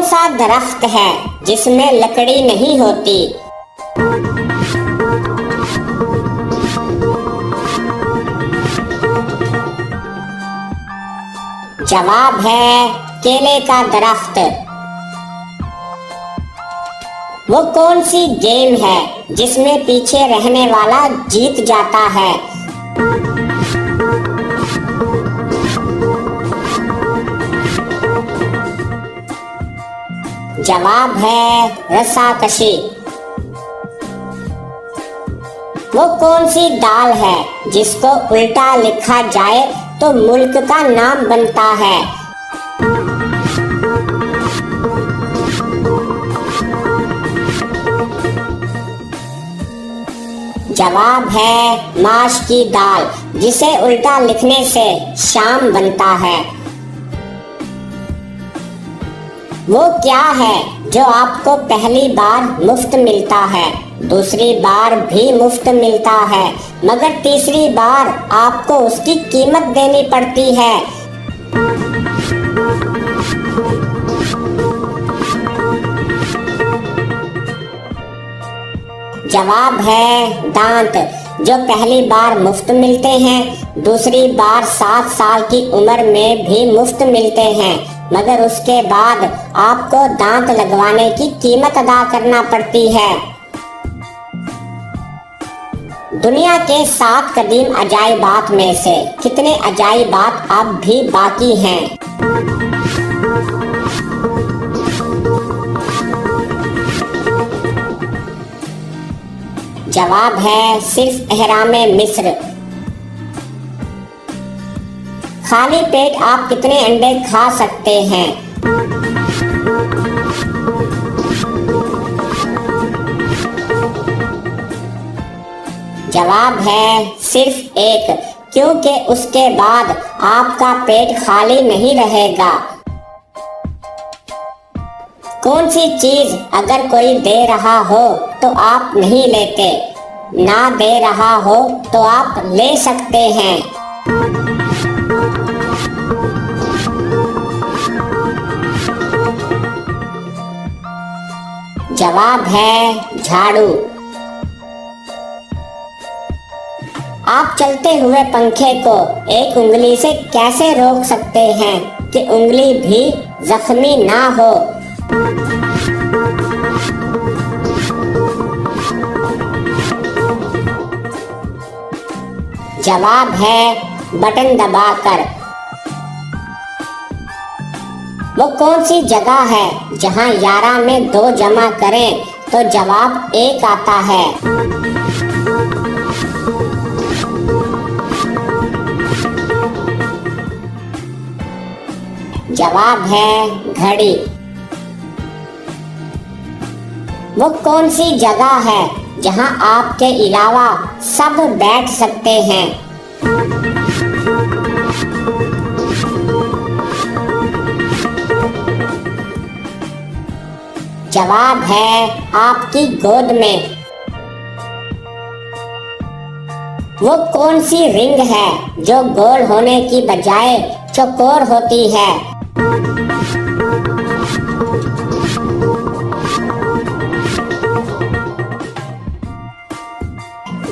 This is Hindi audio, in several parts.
कौन सा दरख्त है जिसमें लकड़ी नहीं होती? जवाब है केले का दरख्त। वो कौन सी गेम है जिसमें पीछे रहने वाला जीत जाता है? जवाब है रस्साकशी। वो कौन सी दाल है जिसको उल्टा लिखा जाए तो मुल्क का नाम बनता है? जवाब है माश की दाल, जिसे उल्टा लिखने से शाम बनता है। वो क्या है जो आपको पहली बार मुफ्त मिलता है, दूसरी बार भी मुफ्त मिलता है, मगर तीसरी बार आपको उसकी कीमत देनी पड़ती है? जवाब है दांत, जो पहली बार मुफ्त मिलते हैं, दूसरी बार 7 साल की उम्र में भी मुफ्त मिलते हैं, मगर उसके बाद आपको दांत लगवाने की कीमत अदा करना पड़ती है। दुनिया के 7 कदीम अजायबात में से कितने अजायबात अब भी बाकी हैं? जवाब है सिर्फ एहरामे मिस्र। खाली पेट आप कितने अंडे खा सकते हैं? जवाब है सिर्फ एक, क्योंकि उसके बाद आपका पेट खाली नहीं रहेगा। कौन सी चीज अगर कोई दे रहा हो तो आप नहीं लेते, ना दे रहा हो तो आप ले सकते हैं? जवाब है झाड़ू। आप चलते हुए पंखे को एक उंगली से कैसे रोक सकते हैं कि उंगली भी जख्मी ना हो? जवाब है बटन दबाकर। वो कौन सी जगह है जहां 11 में 2 जमा करें तो जवाब 1 आता है? जवाब है घड़ी। वो कौन सी जगह है जहां आपके अलावा सब बैठ सकते हैं? जवाब है आपकी गोद में। वो कौन सी रिंग है जो गोल होने की बजाय चौकोर होती है?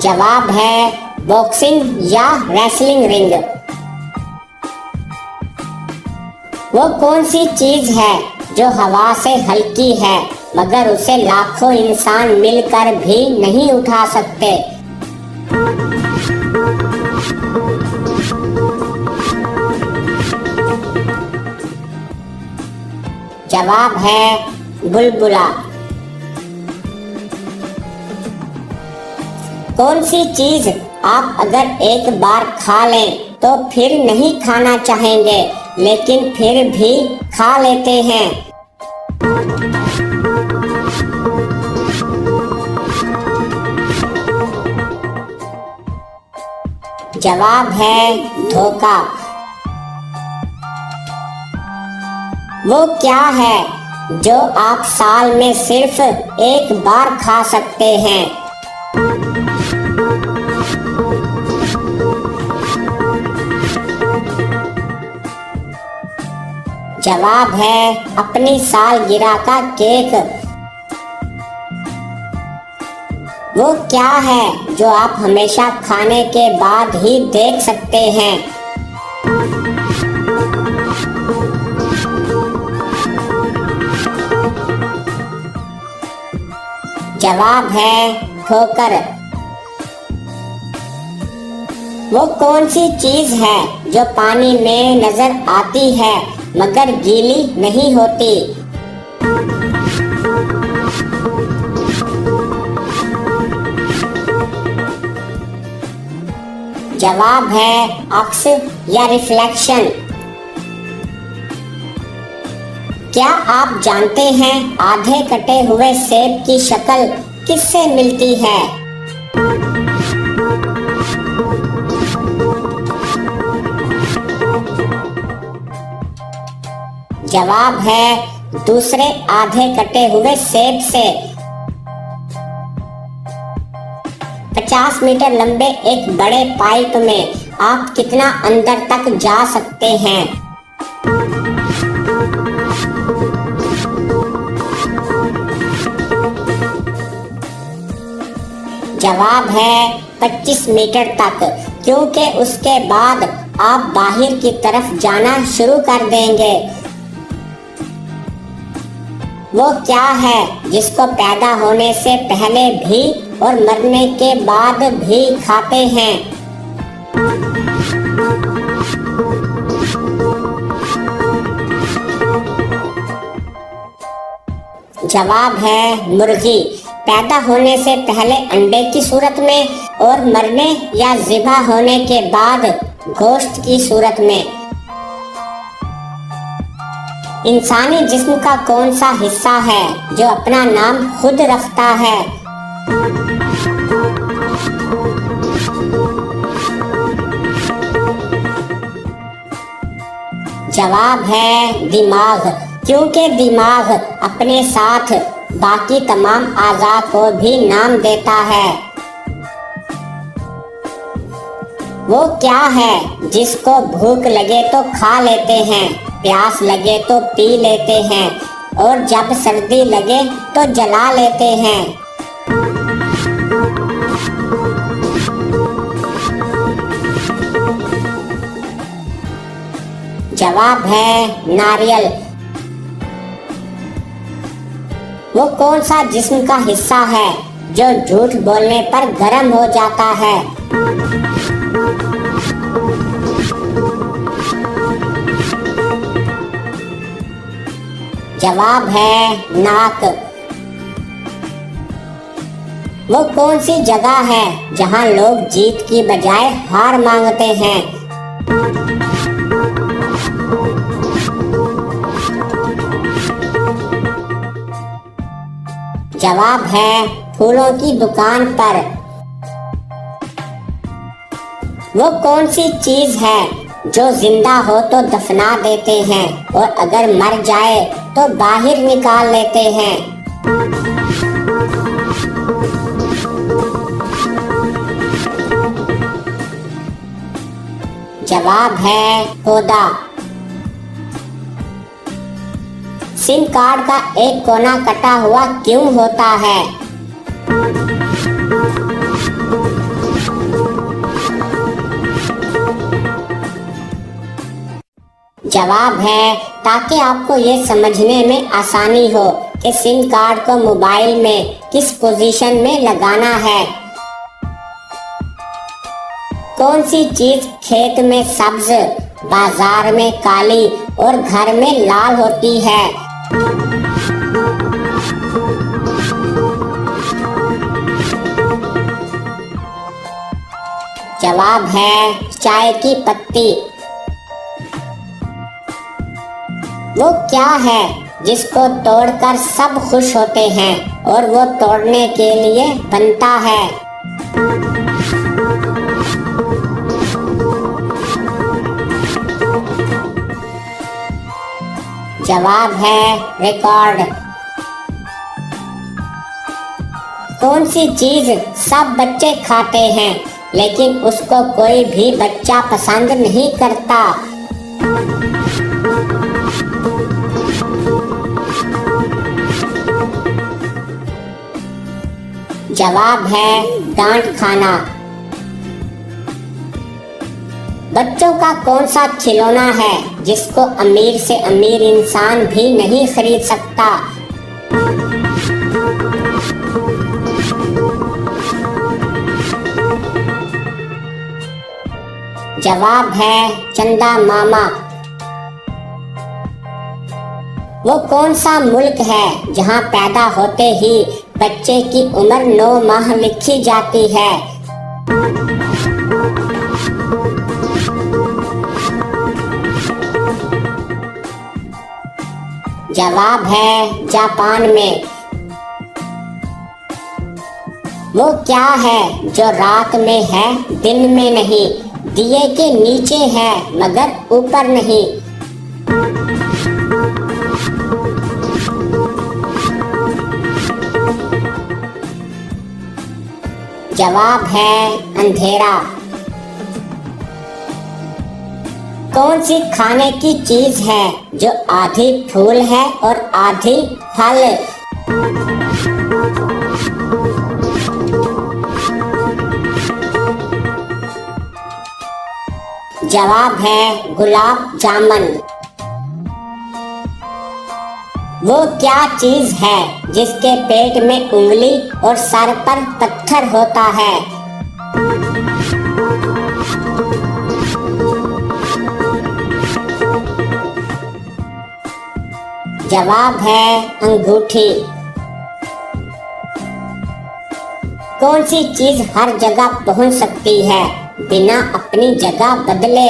जवाब है बॉक्सिंग या रेसलिंग रिंग। वो कौन सी चीज है जो हवा से हल्की है मगर उसे लाखों इंसान मिलकर भी नहीं उठा सकते? जवाब है बुलबुला। कौन सी चीज आप अगर एक बार खा लें तो फिर नहीं खाना चाहेंगे लेकिन फिर भी खा लेते हैं? जवाब है धोखा। वो क्या है जो आप साल में सिर्फ एक बार खा सकते हैं? जवाब है अपनी सालगिरह का केक। वो क्या है जो आप हमेशा खाने के बाद ही देख सकते हैं? जवाब है ठोकर। वो कौन सी चीज है जो पानी में नजर आती है मगर गीली नहीं होती? जवाब है अक्स या रिफ्लेक्शन। क्या आप जानते हैं आधे कटे हुए सेब की शक्ल किससे मिलती है? जवाब है दूसरे आधे कटे हुए सेब से। 50 मीटर लंबे एक बड़े पाइप में आप कितना अंदर तक जा सकते हैं? जवाब है 25 मीटर तक, क्योंकि उसके बाद आप बाहर की तरफ जाना शुरू कर देंगे। वो क्या है जिसको पैदा होने से पहले भी और मरने के बाद भी खाते हैं? जवाब है मुर्गी। पैदा होने से पहले अंडे की सूरत में और मरने या ज़िबा होने के बाद गोश्त की सूरत में। इंसानी जिस्म का कौन सा हिस्सा है जो अपना नाम खुद रखता है? जवाब है दिमाग, क्योंकि दिमाग अपने साथ बाकी तमाम आज़ा को भी नाम देता है। वो क्या है जिसको भूख लगे तो खा लेते हैं, प्यास लगे तो पी लेते हैं और जब सर्दी लगे तो जला लेते हैं? जवाब है नारियल। वो कौन सा जिस्म का हिस्सा है जो झूठ बोलने पर गर्म हो जाता है? जवाब है नाक। वो कौन सी जगह है जहां लोग जीत की बजाय हार मांगते हैं? जवाब है फूलों की दुकान पर। वो कौन सी चीज है जो जिंदा हो तो दफना देते हैं और अगर मर जाए तो बाहर निकाल लेते हैं? जवाब है पौधा। सिम कार्ड का एक कोना कटा हुआ क्यों होता है? जवाब है ताकि आपको ये समझने में आसानी हो कि सिम कार्ड को मोबाइल में किस पोजीशन में लगाना है। कौन सी चीज खेत में सब्ज, बाजार में काली और घर में लाल होती है? जवाब है चाय की पत्ती। वो क्या है जिसको तोड़कर सब खुश होते हैं और वो तोड़ने के लिए बनता है? जवाब है रिकॉर्ड। कौन सी चीज सब बच्चे खाते हैं लेकिन उसको कोई भी बच्चा पसंद नहीं करता? जवाब है डांट खाना। बच्चों का कौन सा खिलौना है जिसको अमीर से अमीर इंसान भी नहीं खरीद सकता? जवाब है चंदा मामा। वो कौन सा मुल्क है जहां पैदा होते ही बच्चे की उम्र 9 माह लिखी जाती है? जवाब है जापान में। वो क्या है जो रात में है दिन में नहीं, दिए के नीचे है मगर ऊपर नहीं? जवाब है अंधेरा। कौन सी खाने की चीज है जो आधी फूल है और आधी फल? जवाब है गुलाब जामुन। वो क्या चीज है जिसके पेट में उंगली और सर पर पत्थर होता है? जवाब है अंगूठी। कौन सी चीज हर जगह पहुंच सकती है बिना अपनी जगह बदले?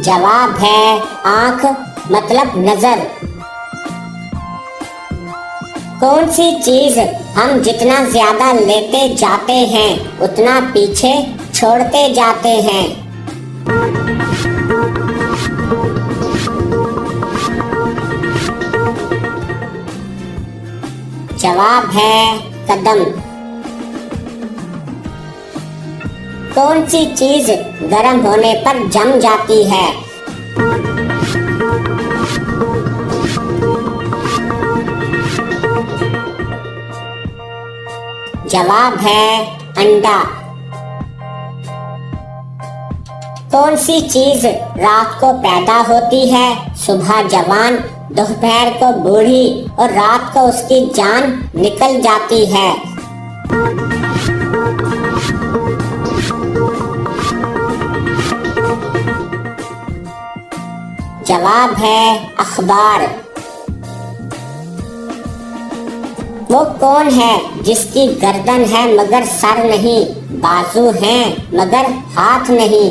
जवाब है आंख मतलब नजर। कौन सी चीज हम जितना ज्यादा लेते जाते हैं उतना पीछे छोड़ते जाते हैं? जवाब है कदम। कौन सी चीज गर्म होने पर जम जाती है? जवाब है अंडा। कौन सी चीज रात को पैदा होती है, सुबह जवान, दोपहर को बूढ़ी और रात को उसकी जान निकल जाती है? जवाब है अखबार। वो कौन है जिसकी गर्दन है मगर सर नहीं, बाजू हैं मगर हाथ नहीं?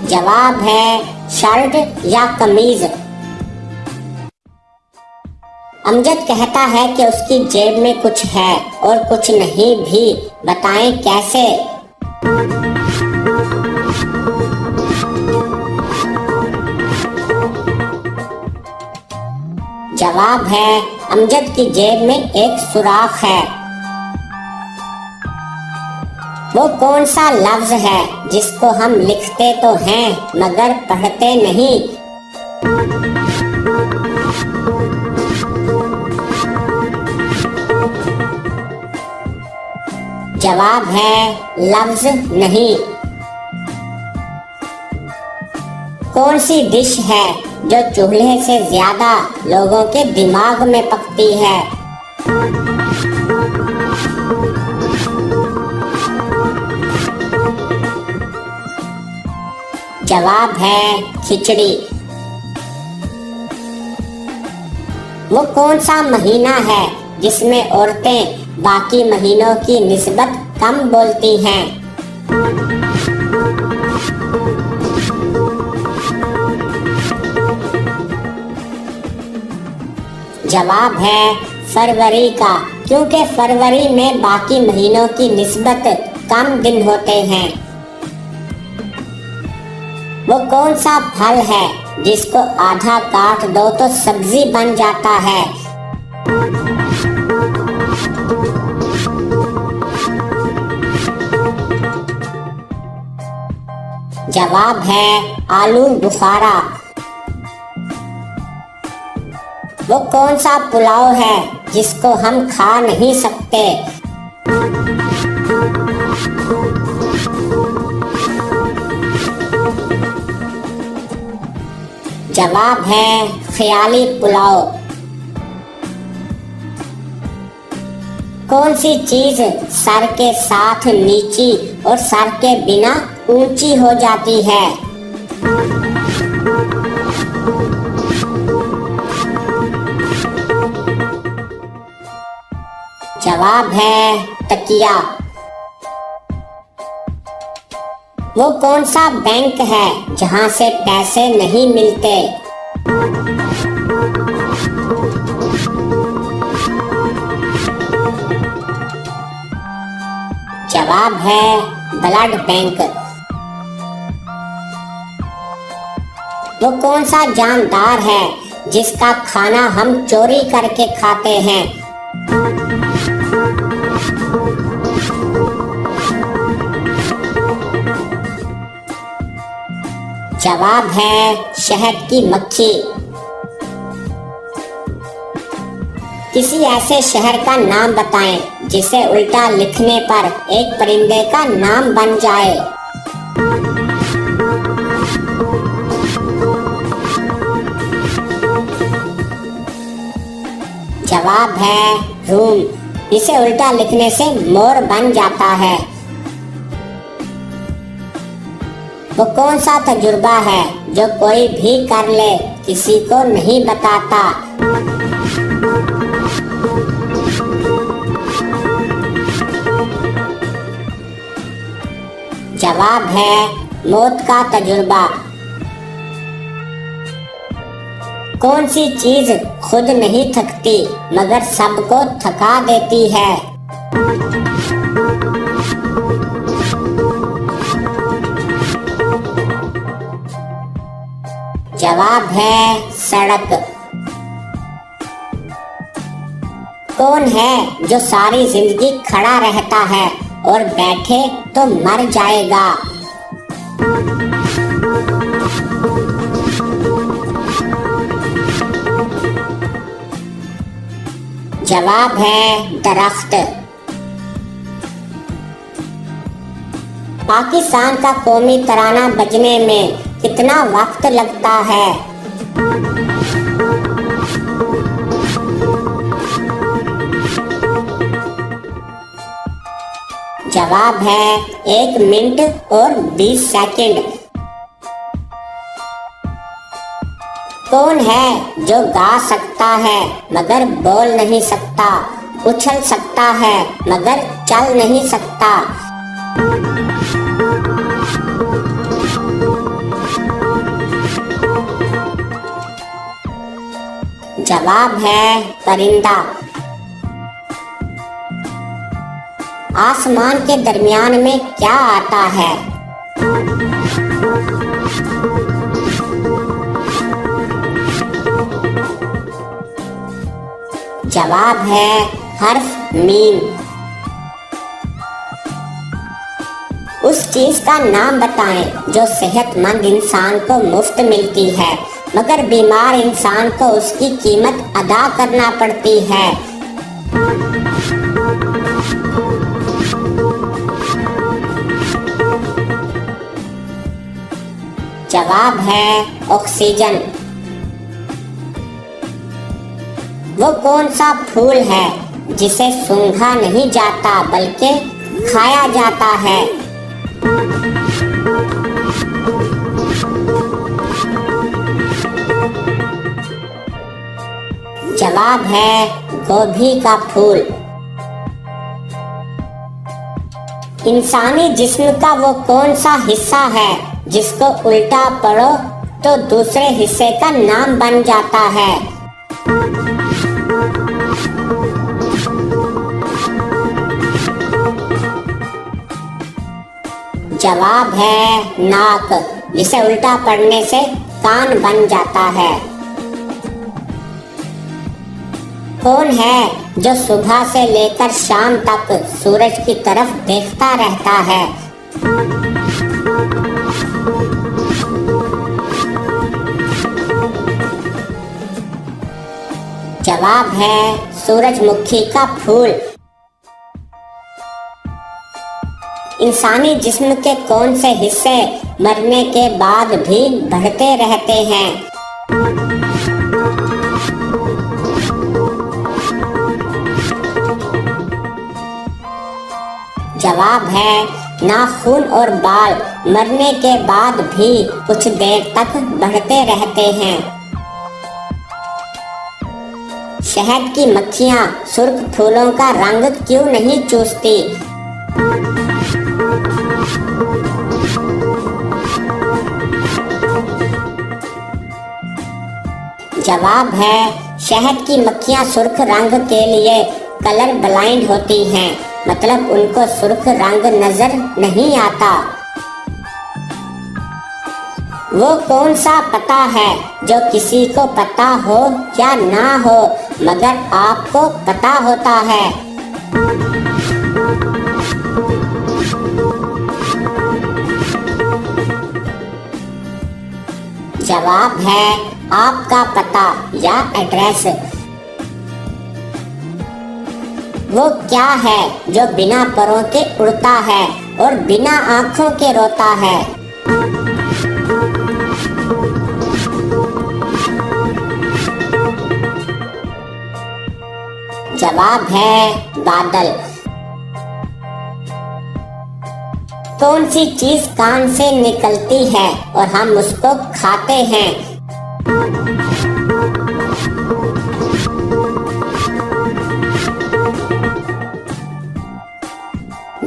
जवाब है शर्ट या कमीज। अमजद कहता है कि उसकी जेब में कुछ है और कुछ नहीं भी, बताएं कैसे? जवाब है अमजद की जेब में एक सुराख है। वो कौन सा लफ्ज है जिसको हम लिखते तो हैं मगर पढ़ते नहीं? जवाब है लफ्ज नहीं। कौन सी डिश है जो चूल्हे से ज्यादा लोगों के दिमाग में पकती है? जवाब है खिचड़ी। वो कौन सा महीना है जिसमें औरतें बाकी महीनों की निस्बत कम बोलती हैं? जवाब है फरवरी का, क्योंकि फरवरी में बाकी महीनों की निस्बत कम दिन होते हैं। वो कौन सा फल है जिसको आधा काट दो तो सब्जी बन जाता है? जवाब है आलू बुखारा। वो कौन सा पुलाव है जिसको हम खा नहीं सकते? जवाब है ख्याली पुलाव। कौन सी चीज सर के साथ नीची और सर के बिना ऊंची हो जाती है? जवाब है तकिया। वो कौन सा बैंक है जहां से पैसे नहीं मिलते? जवाब है ब्लड बैंक। वो कौन सा जानदार है जिसका खाना हम चोरी करके खाते हैं? जवाब है शहद की मक्खी। किसी ऐसे शहर का नाम बताएं जिसे उल्टा लिखने पर एक परिंदे का नाम बन जाए। जवाब है रूम। इसे उल्टा लिखने से मोर बन जाता है। वो कौन सा तजुर्बा है जो कोई भी कर ले किसी को नहीं बताता? जवाब है मौत का तजुर्बा। कौन सी चीज खुद नहीं थकती मगर सबको थका देती है? जवाब है सड़क। कौन है जो सारी जिंदगी खड़ा रहता है और बैठे तो मर जाएगा? जवाब है दरख्त। पाकिस्तान का कौमी तराना बजने में कितना वक्त लगता है? जवाब है 1 मिनट और 20 सेकंड। कौन है जो गा सकता है मगर बोल नहीं सकता, उछल सकता है मगर चल नहीं सकता? जवाब है परिंदा। आसमान के दरमियान में क्या आता है? जवाब है हर्फ मीम। उस चीज का नाम बताएं जो सेहतमंद इंसान को मुफ्त मिलती है मगर बीमार इंसान को उसकी कीमत अदा करना पड़ती है। जवाब है ऑक्सीजन। वो कौन सा फूल है जिसे सूंघा नहीं जाता बल्कि खाया जाता है? जवाब है गोभी का फूल। इंसानी जिस्म का वो कौन सा हिस्सा है जिसको उल्टा पढ़ो तो दूसरे हिस्से का नाम बन जाता है? जवाब है नाक, जिसे उल्टा पढ़ने से कान बन जाता है। कौन है जो सुबह से लेकर शाम तक सूरज की तरफ देखता रहता है? जवाब है सूरजमुखी का फूल। इंसानी जिस्म के कौन से हिस्से मरने के बाद भी बढ़ते रहते हैं? जवाब है नाखून और बाल मरने के बाद भी कुछ देर तक बढ़ते रहते हैं। शहद की मक्खियाँ सुर्ख फूलों का रंग क्यों नहीं चूसती? जवाब है शहद की मक्खियाँ सुर्ख रंग के लिए कलर ब्लाइंड होती हैं, मतलब उनको सुर्ख रंग नजर नहीं आता। वो कौन सा पता है जो किसी को पता हो या ना हो मगर आपको पता होता है? जवाब है आपका पता या एड्रेस। वो क्या है जो बिना परों के उड़ता है और बिना आँखों के रोता है? जवाब है बादल। कौन सी चीज कान से निकलती है और हम उसको खाते हैं?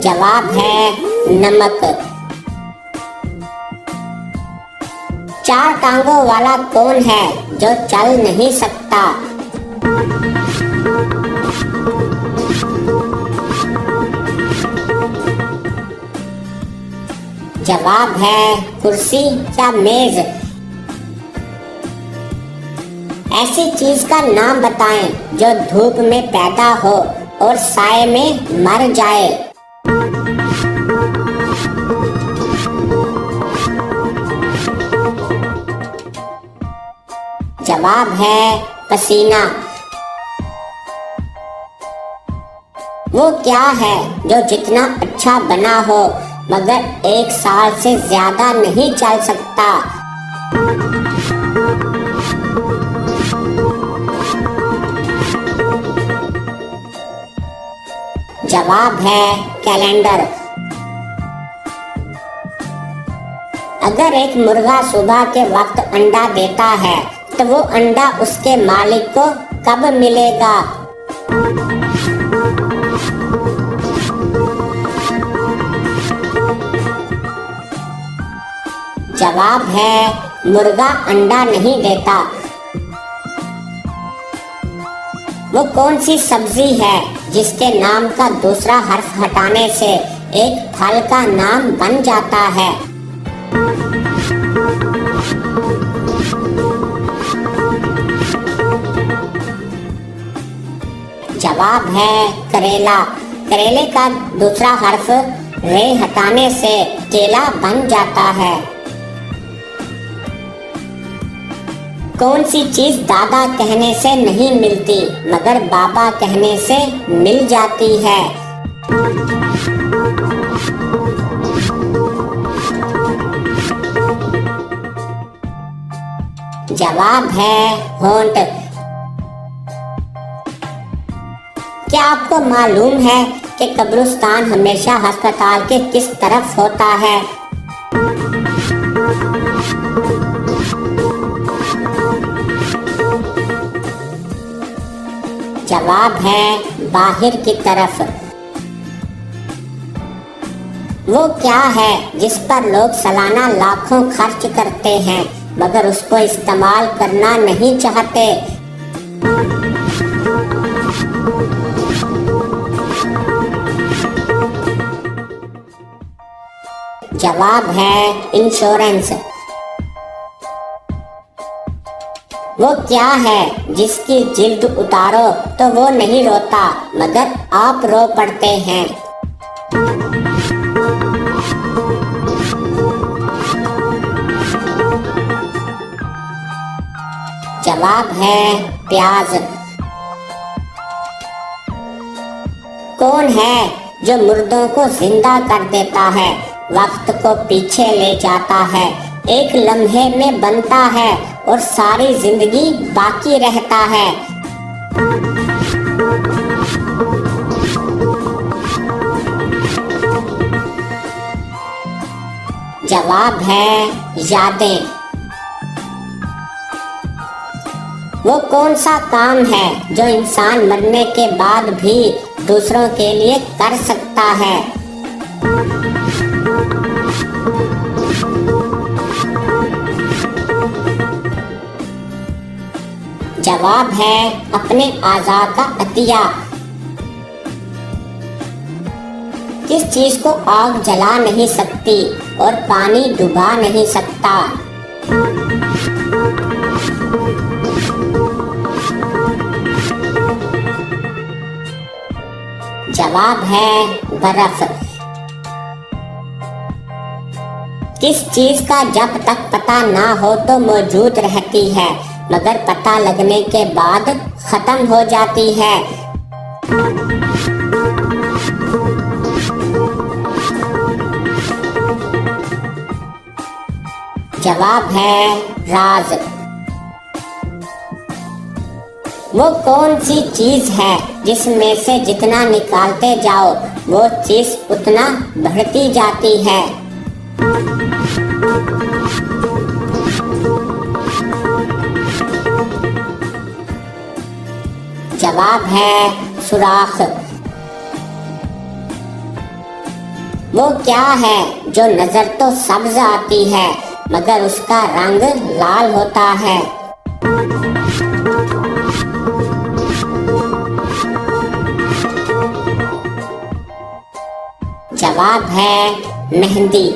जवाब है नमक। चार टांगों वाला कौन है जो चल नहीं सकता? जवाब है कुर्सी या मेज। ऐसी चीज का नाम बताएं जो धूप में पैदा हो और साए में मर जाए। जवाब है पसीना। वो क्या है जो जितना अच्छा बना हो मगर 1 साल से ज्यादा नहीं चल सकता? जवाब है कैलेंडर। अगर एक मुर्गा सुबह के वक्त अंडा देता है तो वो अंडा उसके मालिक को कब मिलेगा? जवाब है मुर्गा अंडा नहीं देता। वो कौन सी सब्जी है जिसके नाम का दूसरा हर्फ हटाने से एक फल का नाम बन जाता है? जवाब है करेला। करेले का दूसरा हर्फ रे हटाने से केला बन जाता है। कौन सी चीज दादा कहने से नहीं मिलती मगर बाबा कहने से मिल जाती है? जवाब है होंठ। क्या आपको मालूम है कि कब्रिस्तान हमेशा अस्पताल के किस तरफ होता है? जवाब है बाहर की तरफ। वो क्या है जिस पर लोग सालाना लाखों खर्च करते हैं मगर उसको इस्तेमाल करना नहीं चाहते? जवाब है इंश्योरेंस। वो क्या है जिसकी जिल्द उतारो तो वो नहीं रोता मगर आप रो पड़ते हैं? जवाब है प्याज। कौन है जो मुर्दों को जिंदा कर देता है, वक्त को पीछे ले जाता है, एक लम्हे में बनता है और सारी जिंदगी बाकी रहता है? जवाब है यादें। वो कौन सा काम है जो इंसान मरने के बाद भी दूसरों के लिए कर सकता है? जवाब है अपने आज़ा का अतिया। किस चीज को आग जला नहीं सकती और पानी डुबा नहीं सकता? जवाब है बर्फ। किस चीज का जब तक पता ना हो तो मौजूद रहती है, मगर पता लगने के बाद खत्म हो जाती है? जवाब है राज। वो कौन सी चीज है जिसमें से जितना निकालते जाओ वो चीज उतना बढ़ती जाती है? जवाब है सुराख। वो क्या है जो नजर तो सब्ज आती है मगर उसका रंग लाल होता है? जवाब है मेहंदी।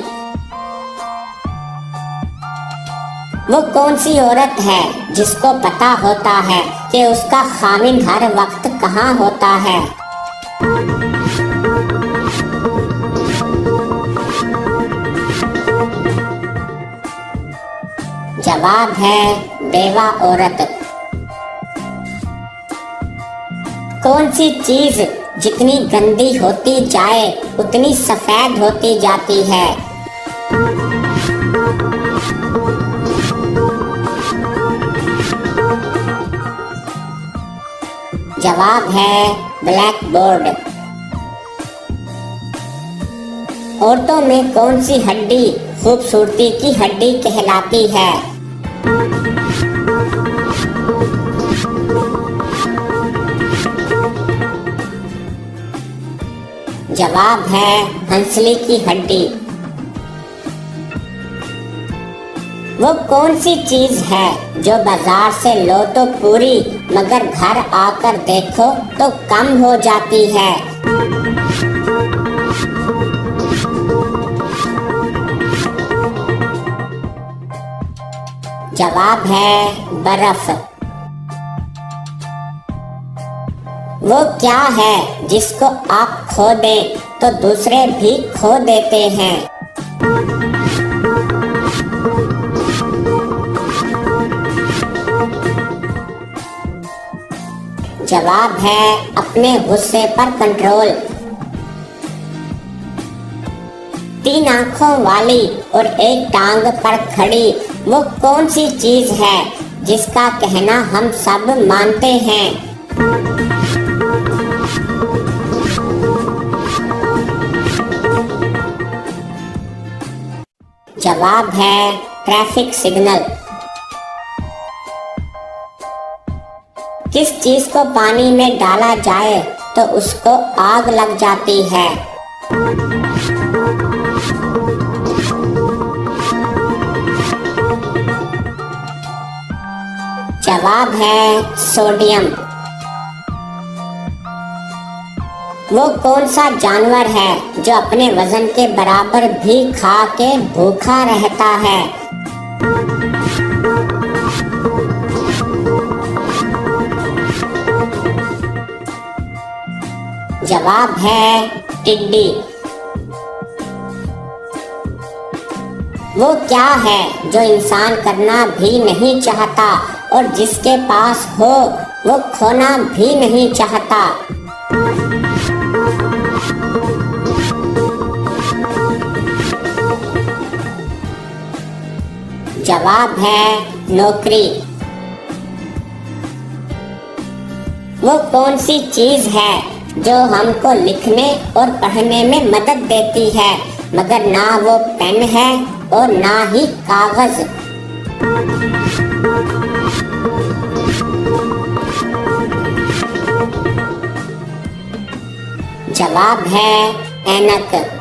वो कौन सी औरत है जिसको पता होता है कि उसका खामिन हर वक्त कहाँ होता है? जवाब है बेवा औरत। कौन सी चीज जितनी गंदी होती जाए उतनी सफेद होती जाती है? जवाब है ब्लैक बोर्ड। औरतों में कौन सी हड्डी खूबसूरती की हड्डी कहलाती है? जवाब है हंसली की हड्डी। वो कौन सी चीज है जो बाजार से लो तो पूरी मगर घर आकर देखो तो कम हो जाती है? जवाब है बर्फ। वो क्या है जिसको आप खो दें तो दूसरे भी खो देते हैं? जवाब है अपने गुस्से पर कंट्रोल। 3 आंखों वाली और एक टांग पर खड़ी वो कौन सी चीज है जिसका कहना हम सब मानते हैं? जवाब है ट्रैफिक सिग्नल। किस चीज को पानी में डाला जाए तो उसको आग लग जाती है? जवाब है सोडियम। वो कौन सा जानवर है जो अपने वजन के बराबर भी खा के भूखा रहता है? जवाब है टिड्डी। वो क्या है जो इंसान करना भी नहीं चाहता और जिसके पास हो वो खोना भी नहीं चाहता? जवाब है नौकरी। वो कौन सी चीज है जो हमको लिखने और पढ़ने में मदद देती है मगर ना वो पेन है और ना ही कागज? जवाब है ऐनक।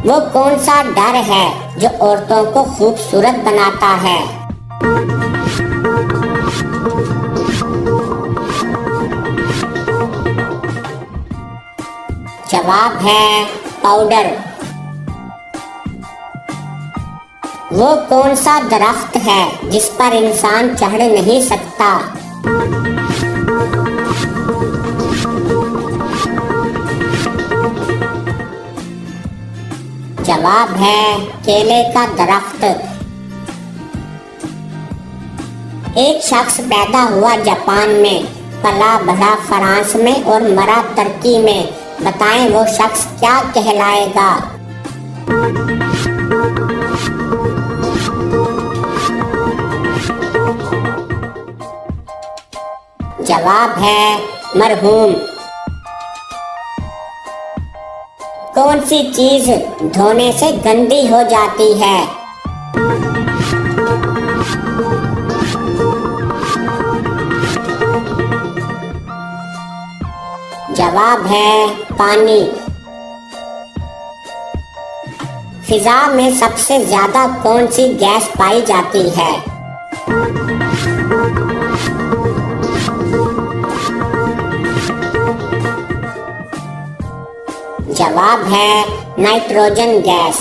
वो कौन सा डर है जो औरतों को खूबसूरत बनाता है? जवाब है पाउडर। वो कौन सा दरख्त है जिस पर इंसान चढ़ नहीं सकता? जवाब है केले का दरख्त। एक शख्स पैदा हुआ जापान में, पला बढ़ा फ्रांस में और मरा तुर्की में। बताएं वो शख्स क्या कहलाएगा? जवाब है मरहूम। कौन सी चीज धोने से गंदी हो जाती है? जवाब है पानी। फिजा में सबसे ज्यादा कौन सी गैस पाई जाती है? जवाब है नाइट्रोजन गैस।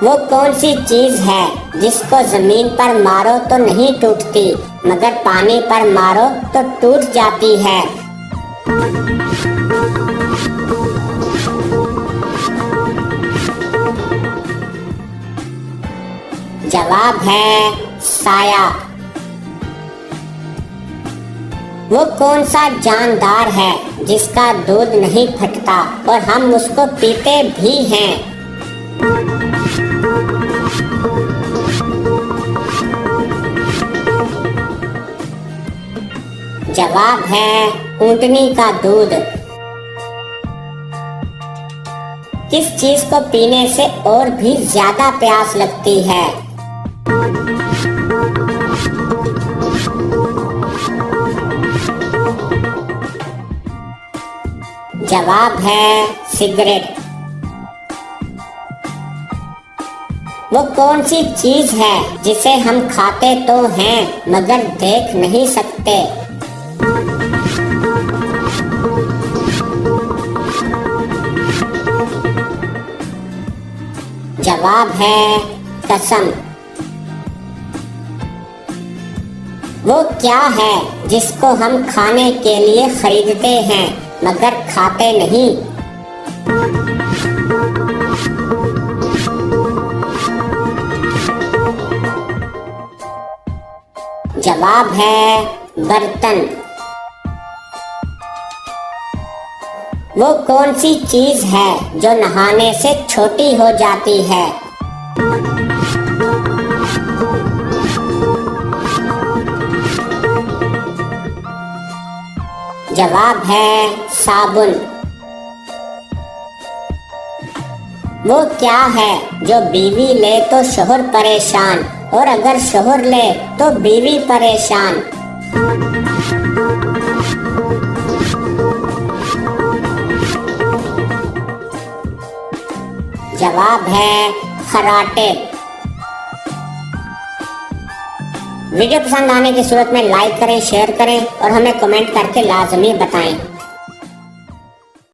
वो कौन सी चीज है जिसको जमीन पर मारो तो नहीं टूटती मगर पानी पर मारो तो टूट जाती है? जवाब है साया। वो कौन सा जानदार है जिसका दूध नहीं फटता और हम उसको पीते भी हैं? जवाब है ऊंटनी का दूध। किस चीज को पीने से और भी ज्यादा प्यास लगती है? जवाब है सिगरेट। वो कौन सी चीज है जिसे हम खाते तो हैं मगर देख नहीं सकते? जवाब है कसम। वो क्या है जिसको हम खाने के लिए खरीदते हैं मगर खाते नहीं? जवाब है बर्तन। वो कौन सी चीज है जो नहाने से छोटी हो जाती है? जवाब है साबुन। वो क्या है जो बीवी ले तो शोहर परेशान और अगर शोहर ले तो बीवी परेशान? जवाब है खराटे। वीडियो पसंद आने की सूरत में लाइक करें, शेयर करें और हमें कमेंट करके लाजमी बताएं।